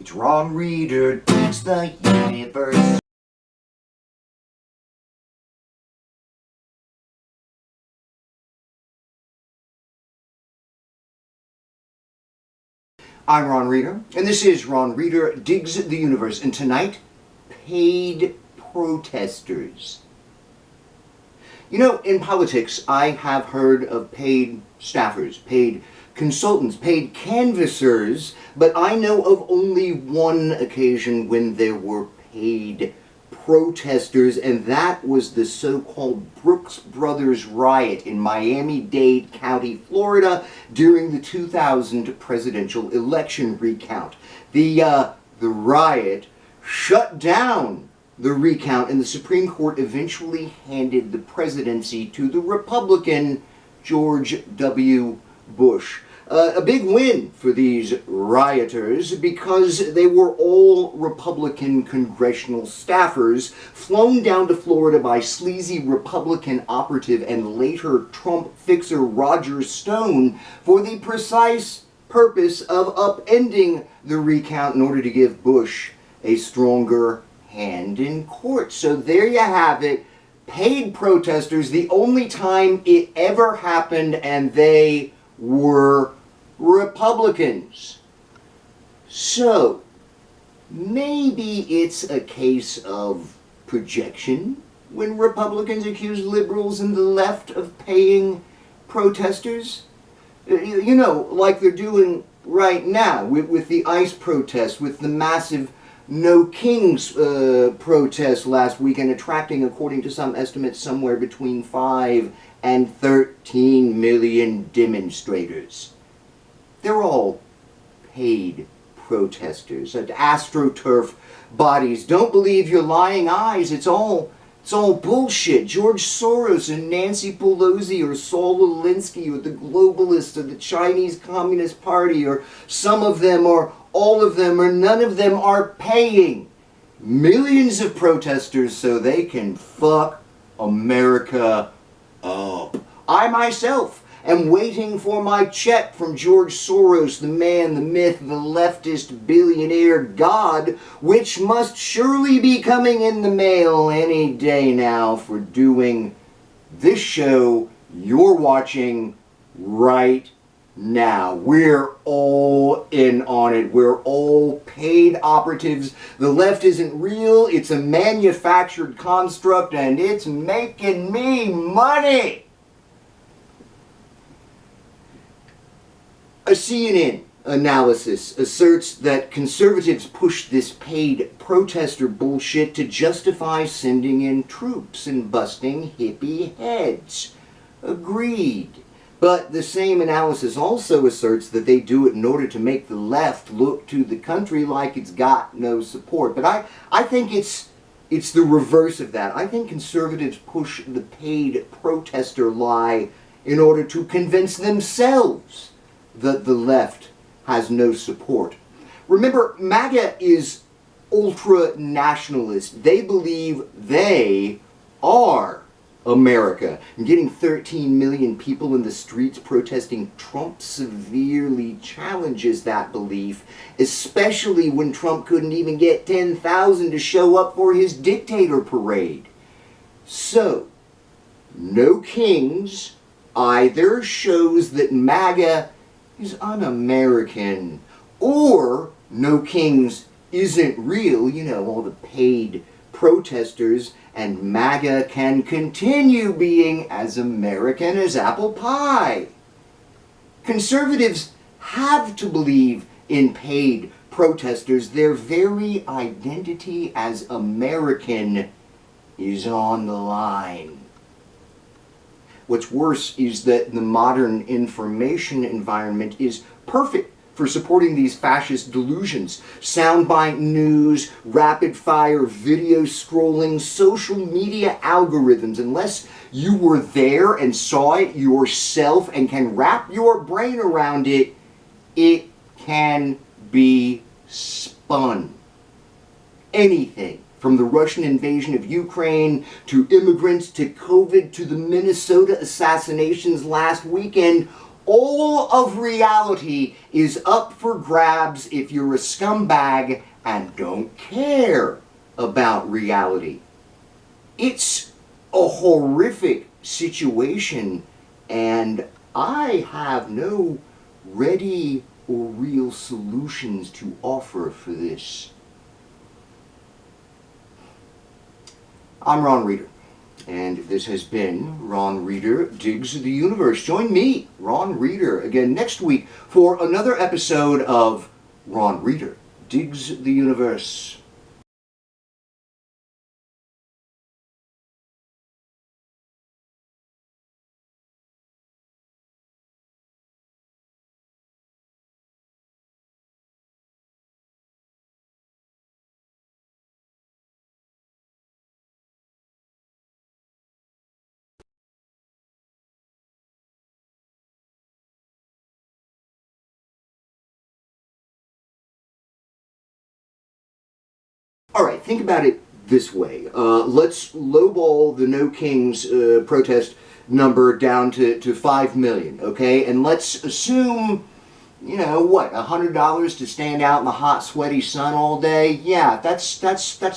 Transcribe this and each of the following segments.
It's Ron Reader Digs the Universe. I'm Ron Reader, and this is Ron Reader Digs the Universe. And tonight, paid protesters. You know, in politics, I have heard of paid staffers, paid consultants, paid canvassers, but I know of only one occasion when there were paid protesters, and that was the so-called Brooks Brothers riot in Miami-Dade County, Florida, during the 2000 presidential election recount. The riot shut down the recount, and the Supreme Court eventually handed the presidency to the Republican George W. Bush. A big win for these rioters because they were all Republican congressional staffers flown down to Florida by sleazy Republican operative and later Trump fixer Roger Stone for the precise purpose of upending the recount in order to give Bush a stronger hand in court. So there you have it. Paid protesters, the only time it ever happened, and they were Republicans. So, maybe it's a case of projection when Republicans accuse liberals and the left of paying protesters. You know, like they're doing right now with the ICE protests, with the massive No Kings protest last weekend, attracting, according to some estimates, somewhere between 5 and 13 million demonstrators. They're all paid protesters at AstroTurf bodies. Don't believe your lying eyes. It's all bullshit. George Soros and Nancy Pelosi or Saul Alinsky or the globalists or the Chinese Communist Party or some of them or all of them or none of them are paying millions of protesters so they can fuck America up. I myself am waiting for my check from George Soros, the man, the myth, the leftist billionaire god, which must surely be coming in the mail any day now for doing this show you're watching right now. We're all in on it. We're all paid operatives. The left isn't real. It's a manufactured construct, and it's making me money. A CNN analysis asserts that conservatives push this paid protester bullshit to justify sending in troops and busting hippie heads. Agreed. But the same analysis also asserts that they do it in order to make the left look to the country like it's got no support. But I think it's the reverse of that. I think conservatives push the paid protester lie in order to convince themselves that the left has no support. Remember, MAGA is ultra-nationalist. They believe they are America. And getting 13 million people in the streets protesting Trump severely challenges that belief, especially when Trump couldn't even get 10,000 to show up for his dictator parade. So, No Kings either shows that MAGA is un-American, or No Kings isn't real, you know, all the paid protesters, and MAGA can continue being as American as apple pie. Conservatives have to believe in paid protesters. Their very identity as American is on the line. What's worse is that the modern information environment is perfect for supporting these fascist delusions. Soundbite news, rapid-fire video scrolling, social media algorithms. Unless you were there and saw it yourself and can wrap your brain around it, it can be spun. Anything. From the Russian invasion of Ukraine, to immigrants, to COVID, to the Minnesota assassinations last weekend, all of reality is up for grabs if you're a scumbag and don't care about reality. It's a horrific situation, and I have no ready or real solutions to offer for this. I'm Ron Reeder, and this has been Ron Reeder Digs the Universe. Join me, Ron Reeder, again next week for another episode of Ron Reeder Digs the Universe. All right, think about it this way. Let's lowball the No Kings protest number down to 5 million, okay? And let's assume, you know, what, $100 to stand out in the hot, sweaty sun all day? Yeah, that's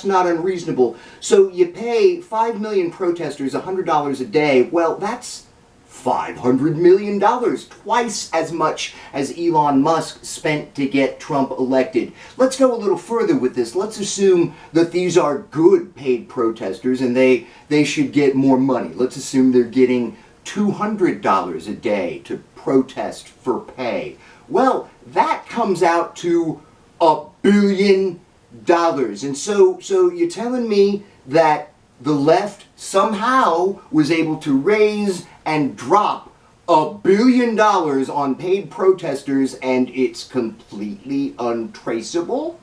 not unreasonable. So you pay 5 million protesters $100 a day. Well, that's $500 million, twice as much as Elon Musk spent to get Trump elected. Let's go a little further with this. Let's assume that these are good paid protesters and they should get more money. Let's assume they're getting $200 a day to protest for pay. Well, that comes out to $1 billion. And so you're telling me that the left somehow was able to raise and drop $1 billion on paid protesters, and it's completely untraceable?